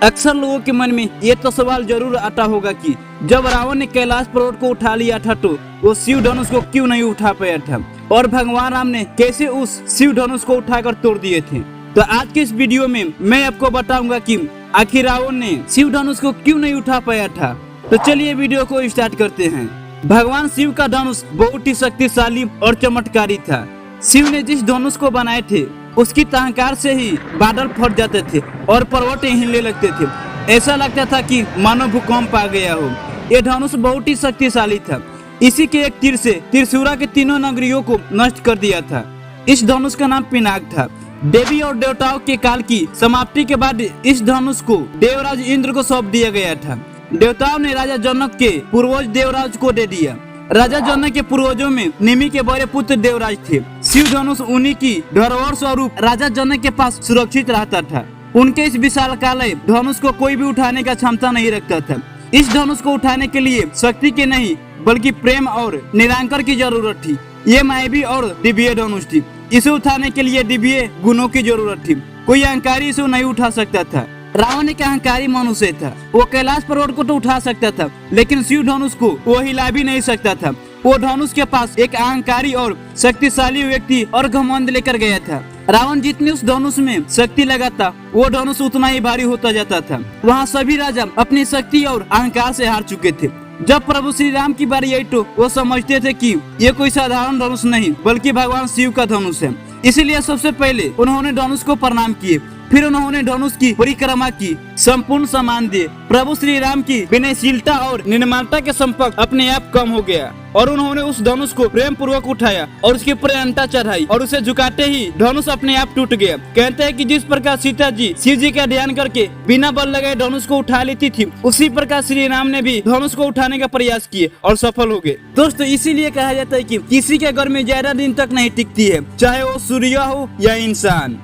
अक्सर लोगों के मन में ये तो सवाल जरूर आता होगा कि जब रावण ने कैलाश पर्वत को उठा लिया था तो वो शिव धनुष को क्यों नहीं उठा पाया था और भगवान राम ने कैसे उस शिव धनुष को उठाकर तोड़ दिए थे। तो आज के इस वीडियो में मैं आपको बताऊंगा कि आखिर रावण ने शिव धनुष को क्यों नहीं उठा पाया था। तो चलिए वीडियो को स्टार्ट करते हैं। भगवान शिव का धनुष बहुत ही शक्तिशाली और चमत्कारी था। शिव ने जिस धनुष को बनाए थे उसकी अहंकार से ही बादल फट जाते थे और पर्वत हिलने लगते थे। ऐसा लगता था कि मानो भूकंप आ गया हो। यह धनुष बहुत ही शक्तिशाली था। इसी के एक तीर से त्रिशूरा के तीनों नगरियों को नष्ट कर दिया था। इस धनुष का नाम पिनाक था। देवी और देवताओं के काल की समाप्ति के बाद इस धनुष को देवराज इंद्र को सौंप दिया गया था। देवताओं ने राजा जनक के पूर्वज देवराज को दे दिया। राजा जनक के पूर्वजों में निमि के बड़े पुत्र देवराज थे। शिव धनुष उन्हीं की धरोहर स्वरूप राजा जनक के पास सुरक्षित रहता था। उनके इस विशालकाय धनुष को कोई भी उठाने का क्षमता नहीं रखता था। इस धनुष को उठाने के लिए शक्ति के नहीं बल्कि प्रेम और निरंकार की जरूरत थी। ये मायावी और दिव्य धनुष थी। इसे उठाने के लिए दिव्य गुणों की जरूरत थी। कोई अहंकारी इसे नहीं उठा सकता था। रावण एक अहंकारी मनुष्य था। वो कैलाश पर्वत को तो उठा सकता था लेकिन शिव धनुष को वो हिला भी नहीं सकता था। वो धनुष के पास एक अहंकारी और शक्तिशाली व्यक्ति और घमंड लेकर गया था। रावण जितनी उस धनुष में शक्ति लगाता वो धनुष उतना ही भारी होता जाता था। वहाँ सभी राजा अपनी शक्ति और अहंकार से हार चुके थे। जब प्रभु श्री राम की बारी आई तो वो समझते थे कि ये कोई साधारण धनुष नहीं बल्कि भगवान शिव का धनुष है। इसीलिए सबसे पहले उन्होंने धनुष को प्रणाम किए। फिर उन्होंने धनुष की परिक्रमा की, संपूर्ण सम्मान दिए। प्रभु श्री राम की विनयशीलता और निर्मलता के संपर्क अपने आप कम हो गया और उन्होंने उस धनुष को प्रेम पूर्वक उठाया और उसकी प्रेरणा चढ़ाई और उसे झुकाते ही धनुष अपने आप टूट गया। कहते हैं कि जिस प्रकार सीता जी शिव जी का ध्यान करके बिना बल लगाए धनुष को उठा लेती थी, उसी प्रकार श्री राम ने भी धनुष को उठाने का प्रयास किए और सफल हो गए। दोस्तों, इसीलिए कहा जाता है कि किसी के घर में ज्यादा दिन तक नहीं टिकती है, चाहे वो सूर्य हो या इंसान।